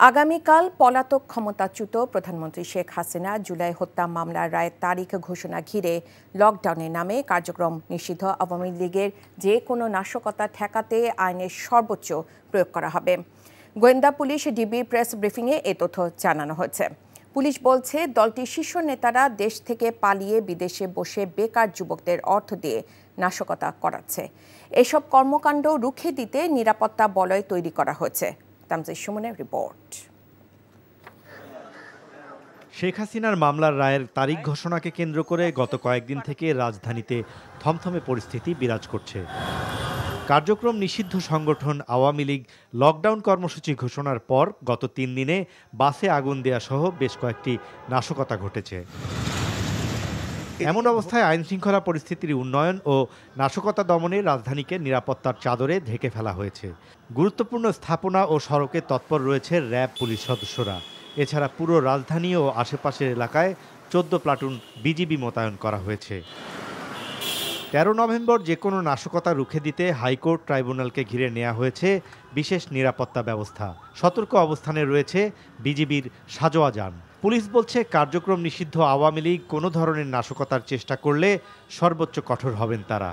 আগামীকাল পলাতক ক্ষমতাচ্যুত প্রধানমন্ত্রী শেখ হাসিনা জুলাই হত্যা মামলার রায়ের তারিখ ঘোষণা ঘিরে লকডাউনের নামে কার্যক্রম নিষিদ্ধ আওয়ামী লীগের যে কোনো নাশকতা ঠেকাতে আইনের সর্বোচ্চ প্রয়োগ করা হবে। গোয়েন্দা পুলিশ ডিবি প্রেস ব্রিফিংয়ে এ তথ্য জানানো হয়েছে। পুলিশ বলছে দলটির শীর্ষ নেতারা দেশ থেকে পালিয়ে বিদেশে বসে বেকার যুবকদের অর্থ দিয়ে নাশকতা করাচ্ছে। এসব কর্মকাণ্ড রুখে দিতে নিরাপত্তা বলয় তৈরি করা হয়েছে। তামজিদ সুমনের রিপোর্ট। শেখ হাসিনার মামলার রায়ের তারিখ ঘোষণাকে কেন্দ্র করে গত কয়েকদিন থেকে রাজধানীতে থমথমে পরিস্থিতি বিরাজ করছে। কার্যক্রম নিষিদ্ধ সংগঠন আওয়ামী লীগ লকডাউন কর্মসূচি ঘোষণার পর গত ৩ দিনে বাসে আগুন দেয়া সহ বেশ কয়েকটি নাশকতা ঘটেছে। এমন অবস্থায় আইনশৃঙ্খলা পরিস্থিতির উন্নয়ন ও নাশকতা দমনে রাজধানীকে নিরাপত্তার চাদরে ঢেকে ফেলা হয়েছে। গুরুত্বপূর্ণ স্থাপনা ও সড়কে তৎপর রয়েছে র্যাব পুলিশ সদস্যরা। এছাড়া পুরো রাজধানী ও আশেপাশের এলাকায় ১৪ প্লাটুন বিজিবি মোতায়েন করা হয়েছে। ১৩ নভেম্বর যে কোনো নাশকতা রুখে দিতে হাইকোর্ট ট্রাইব্যুনালকে ঘিরে নেওয়া হয়েছে বিশেষ নিরাপত্তা ব্যবস্থা। সতর্ক অবস্থানে রয়েছে বিজিবির সাজোয়া যান। পুলিশ বলছে কার্যক্রম নিষিদ্ধ আওয়ামী লীগ কোনো ধরনের নাশকতার চেষ্টা করলে সর্বোচ্চ কঠোর হবেন তারা।